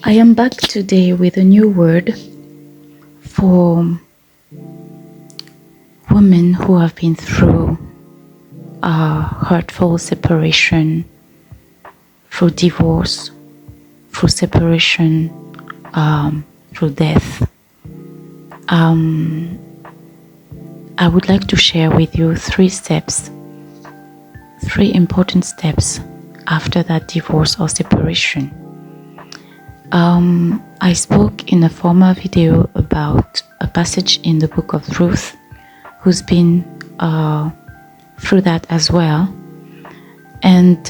I am back today with a new word for women who have been through a hurtful separation, through divorce, through separation, through death. I would like to share with you 3 important steps after that divorce or separation. I spoke in a former video about a passage in the book of Ruth who's been through that as well. And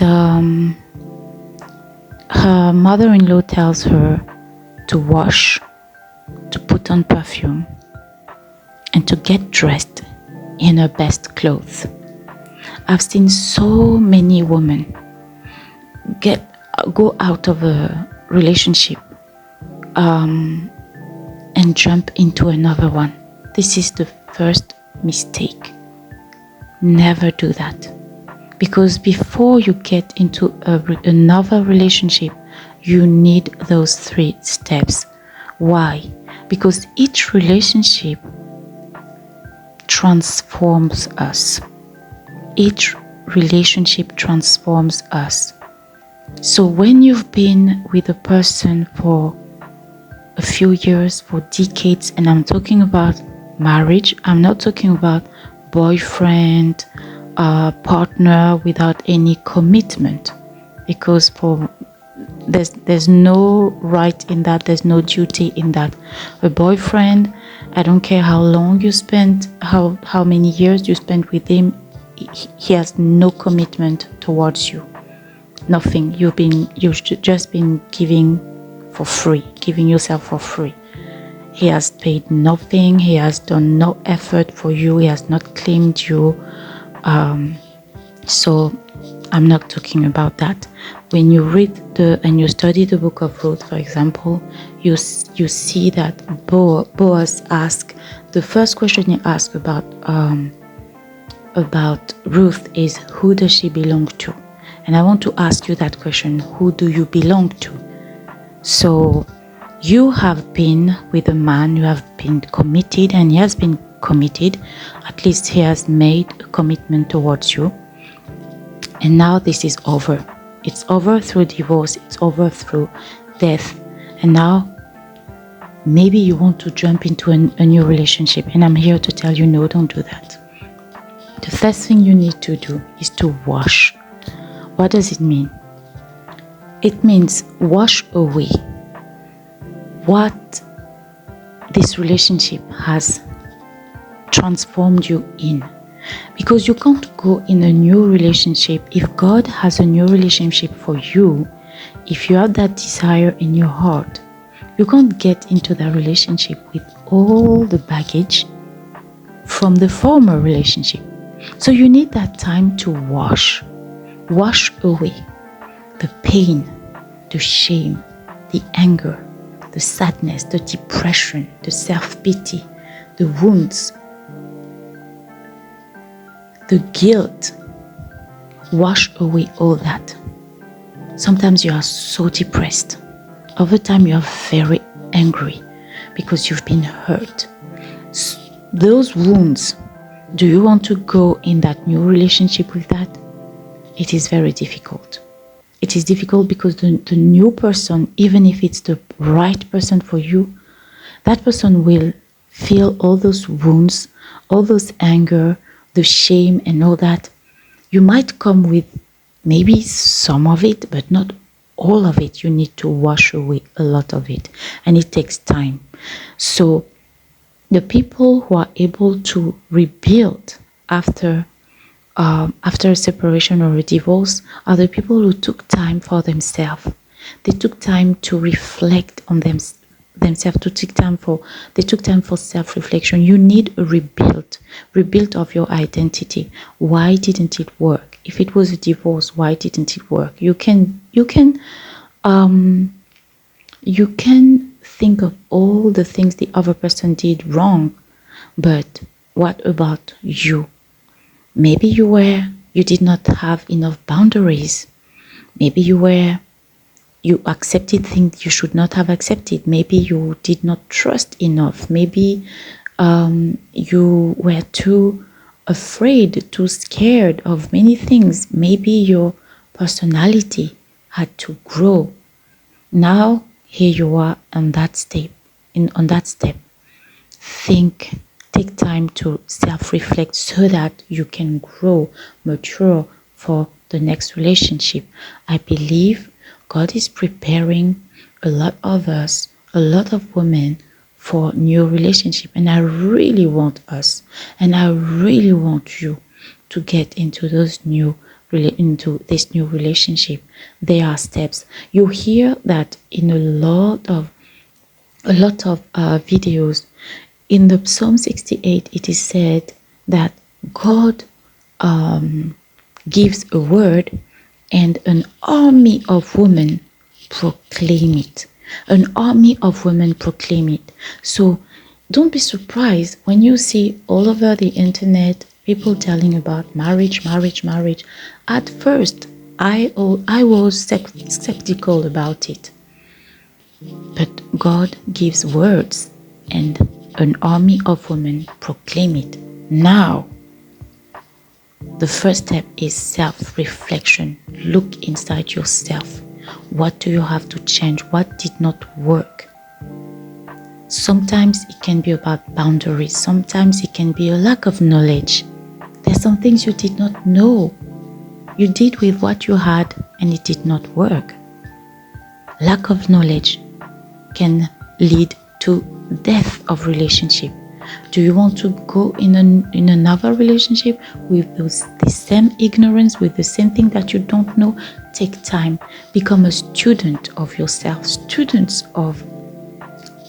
her mother-in-law tells her to wash, to put on perfume, and to get dressed in her best clothes. I've seen so many women go out of a relationship and jump into another one. This is the first mistake. Never do that, because before you get into another relationship, you need those 3 steps. Why? Because each relationship transforms us. Each relationship transforms us. So when you've been with a person for a few years, for decades, and I'm talking about marriage, I'm not talking about boyfriend, partner without any commitment, because there's no right in that, there's no duty in that. A boyfriend, I don't care how long you spend, how many years you spend with him, he has no commitment towards you. Nothing. You've just been giving yourself for free. He has paid nothing. He has done no effort for you. He has not claimed you. So I'm not talking about that. When you read and you study the book of Ruth, for example, you see that Boaz asked, the first question he asked about Ruth is, who does she belong to? And I want to ask you that question. Who do you belong to? So you have been with a man, you have been committed, and he has been committed. At least he has made a commitment towards you. And now this is over. It's over through divorce. It's over through death. And now maybe you want to jump into a new relationship. And I'm here to tell you, no, don't do that. The first thing you need to do is to wash. What does it mean? It means wash away what this relationship has transformed you in. Because you can't go in a new relationship if God has a new relationship for you. If you have that desire in your heart, you can't get into that relationship with all the baggage from the former relationship. So you need that time to wash away the pain, the shame, the anger, the sadness, the depression, the self-pity, the wounds, the guilt. Wash away all that. Sometimes you are so depressed. Over time you are very angry because you've been hurt. Those wounds, do you want to go in that new relationship with that? It is very difficult. It is difficult because the new person, even if it's the right person for you, that person will feel all those wounds, all those anger, the shame and all that. You might come with maybe some of it, but not all of it. You need to wash away a lot of it, and it takes time. So the people who are able to rebuild after a separation or a divorce are the people who took time for themselves. They took time to reflect on themselves. They took time for self-reflection. You need a rebuild of your identity. Why didn't it work? If it was a divorce, why didn't it work? You can think of all the things the other person did wrong, but what about you? Maybe you did not have enough boundaries. Maybe you were you accepted things you should not have accepted. Maybe you did not trust enough. Maybe you were too afraid, too scared of many things. Maybe your personality had to grow. Now here you are on that step. On that step, take time to self-reflect so that you can grow, mature for the next relationship. I believe God is preparing a lot of us, a lot of women, for new relationship, and I really want us, and I really want you to get into this new relationship. There are steps. You hear that in a lot of videos. In the Psalm 68, it is said that God gives a word and an army of women proclaim it. An army of women proclaim it. So don't be surprised when you see all over the internet people telling about marriage. At first, I was skeptical about it. But God gives words and an army of women proclaim it. Now, the first step is self-reflection. Look inside yourself. What do you have to change? What did not work? Sometimes it can be about boundaries. Sometimes it can be a lack of knowledge. There's some things you did not know. You did with what you had and it did not work. Lack of knowledge can lead to death of relationship. Do you want to go in another relationship with the same ignorance, with the same thing that you don't know? Take time. Become a student of yourself, students of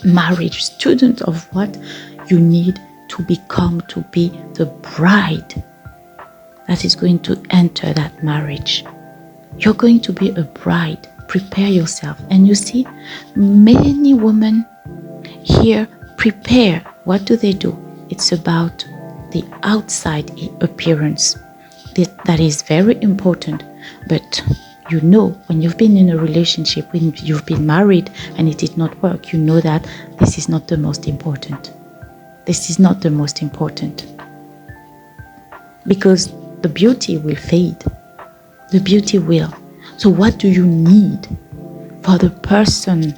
marriage, student of what you need to become to be the bride that is going to enter that marriage. You're going to be a bride. Prepare yourself. And you see, many women here prepare. What do? It's about the outside appearance. That is very important. But you know, when you've been in a relationship, when you've been married and it did not work, you know that this is not the most important. This is not the most important. Because the beauty will fade. The beauty will. So what do you need for the person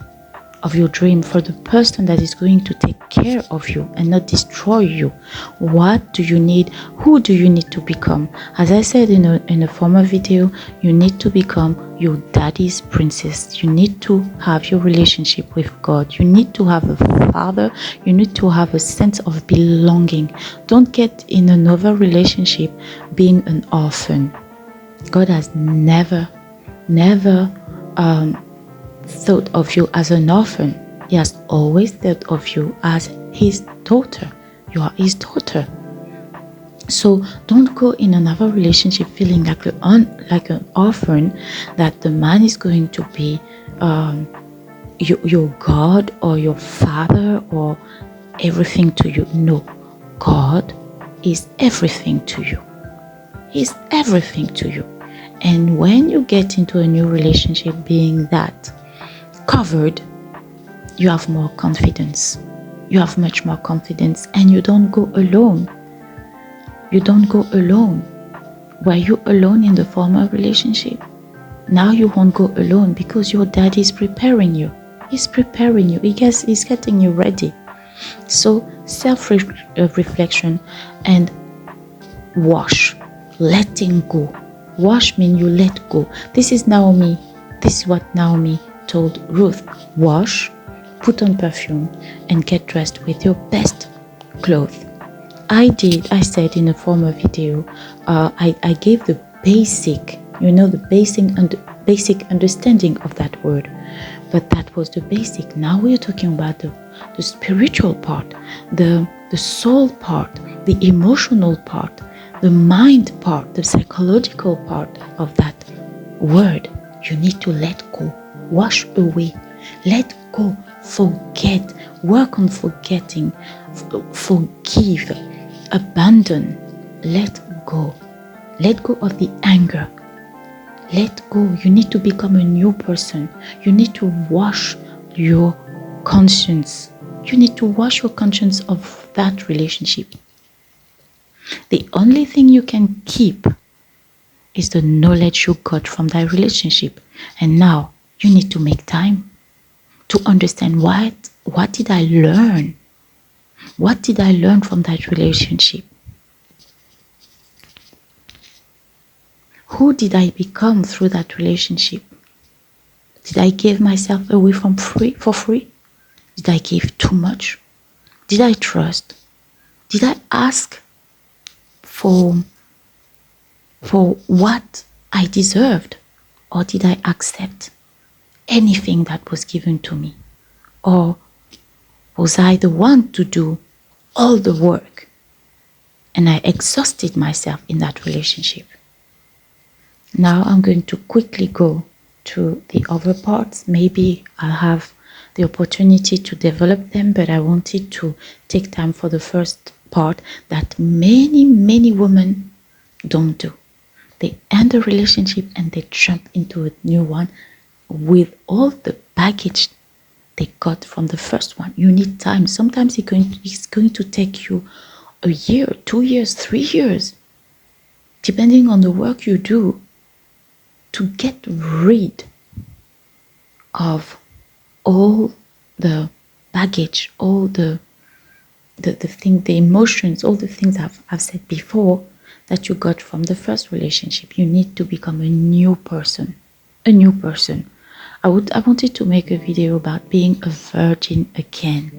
of your dream, for the person that is going to take care of you and not destroy you? What do you need? Who do you need to become? As I said in a former video, you need to become your daddy's princess. You need to have your relationship with God. You need to have a father. You need to have a sense of belonging. Don't get in another relationship being an orphan. God has never thought of you as an orphan. He has always thought of you as his daughter. You are his daughter. So don't go in another relationship feeling like an orphan, that the man is going to be your God or your father or everything to you. No, God is everything to you. He's everything to you. And when you get into a new relationship being that covered, you have more confidence. You have much more confidence, and you don't go alone. You don't go alone. Were you alone in the former relationship? Now you won't go alone because your daddy is preparing you. He's preparing you. He's getting you ready. So self-reflection and wash, letting go. Wash means you let go. This is what Naomi told Ruth. Wash, put on perfume, and get dressed with your best clothes. I said in a former video, I gave the basic, the basic understanding of that word. But that was the basic. Now we're talking about the spiritual part, the soul part, the emotional part, the mind part, the psychological part of that word. You need to let go, wash away, let go, forget, work on forgetting, forgive, abandon, let go of the anger, Let go. You need to become a new person. You need to wash your conscience. You need to wash your conscience of that relationship. The only thing you can keep is the knowledge you got from that relationship. And now you need to make time to understand what did I learn? What did I learn from that relationship? Who did I become through that relationship? Did I give myself away for free? Did I give too much? Did I trust? Did I ask for what I deserved? Or did I accept anything that was given to me? Or was I the one to do all the work and I exhausted myself in that relationship? Now I'm going to quickly go to the other parts. Maybe I'll have the opportunity to develop them, but I wanted to take time for the first part that many women don't do. They end a relationship and they jump into a new one with all the baggage they got from the first one. You need time. Sometimes it's going to take you a year, 2 years, 3 years, depending on the work you do, to get rid of all the baggage, all the thing, the emotions, all the things I've said before that you got from the first relationship. You need to become a new person. A new person. I wanted to make a video about being a virgin again.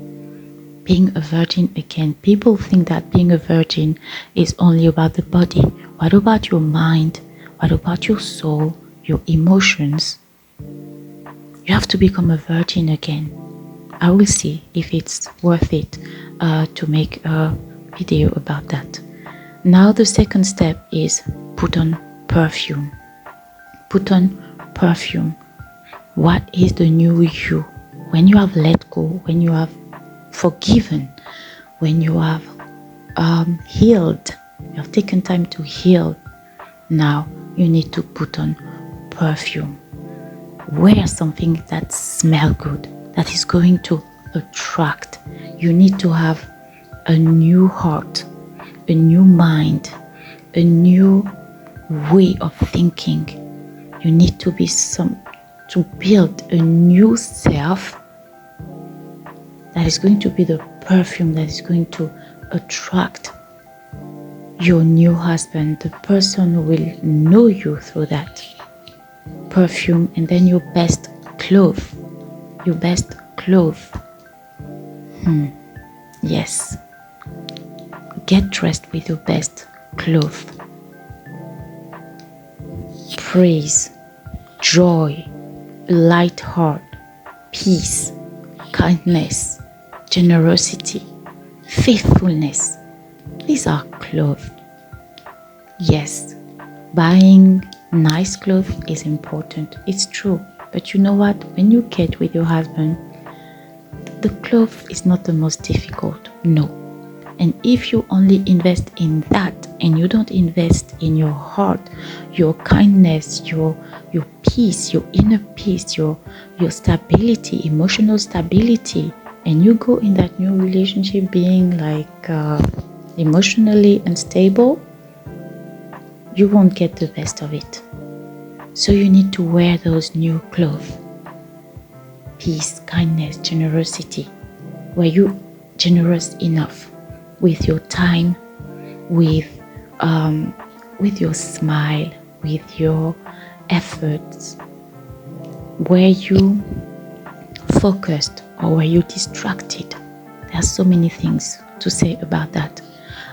Being a virgin again. People think that being a virgin is only about the body. What about your mind? What about your soul? Your emotions? You have to become a virgin again. I will see if it's worth it to make a video about that. Now the second step is put on perfume. Put on perfume. What is the new you? When you have let go, when you have forgiven, when you have healed, you have taken time to heal, now you need to put on perfume. Wear something that smells good, that is going to attract. You need to have a new heart, a new mind, a new way of thinking. You need to to build a new self that is going to be the perfume that is going to attract your new husband, the person who will know you through that perfume. And then your best clothes. Your best clothes. Yes. Get dressed with your best clothes. Praise, joy, light heart, peace, kindness, generosity, faithfulness. These are clothes. Yes, buying nice clothes is important. It's true. But you know what? When you get with your husband, the clothes is not the most difficult. No. And if you only invest in that and you don't invest in your heart, your kindness, your peace, your inner peace, your stability, emotional stability, and you go in that new relationship being like emotionally unstable, you won't get the best of it. So you need to wear those new clothes. Peace, kindness, generosity. Were you generous enough with your time, with your smile, with your efforts? Were you focused or were you distracted? There are so many things to say about that.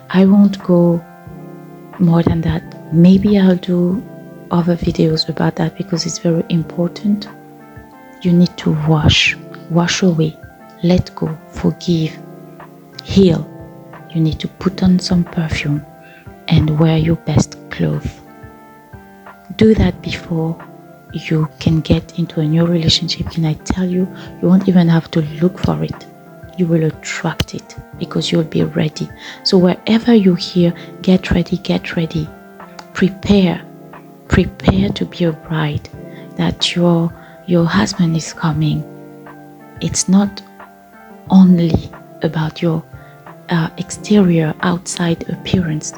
I won't go more than that. Maybe I'll do other videos about that because it's very important. You need to wash away, let go, forgive, heal. You need to put on some perfume and wear your best clothes. Do that before you can get into a new relationship, and I tell you, you won't even have to look for it. You will attract it because you'll be ready. So wherever you hear, get ready, prepare prepare to be a bride, that your husband is coming. It's not only about your exterior, outside appearance.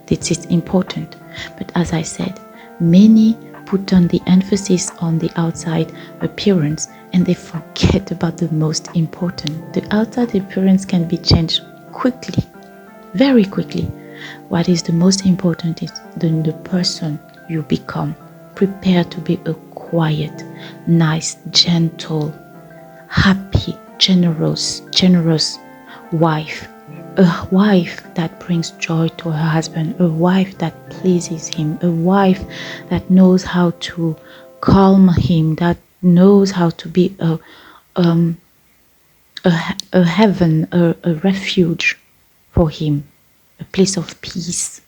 This is important, but as I said, many put on the emphasis on the outside appearance and they forget about the most important. The outside appearance can be changed quickly, very quickly. What is the most important is the person you become. Prepare to be a quiet, nice, gentle, happy, generous wife. A wife that brings joy to her husband, a wife that pleases him, a wife that knows how to calm him, that knows how to be a heaven, a refuge for him, a place of peace.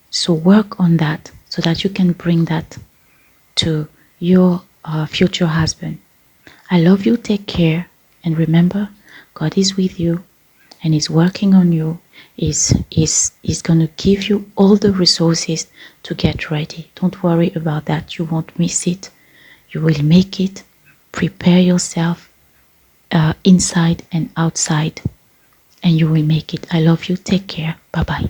So work on that so that you can bring that to your future husband. I love you, take care, and remember, God is with you and is working on you, is going to give you all the resources to get ready. Don't worry about that. You won't miss it. You will make it. Prepare yourself inside and outside, and you will make it. I love you. Take care. Bye-bye.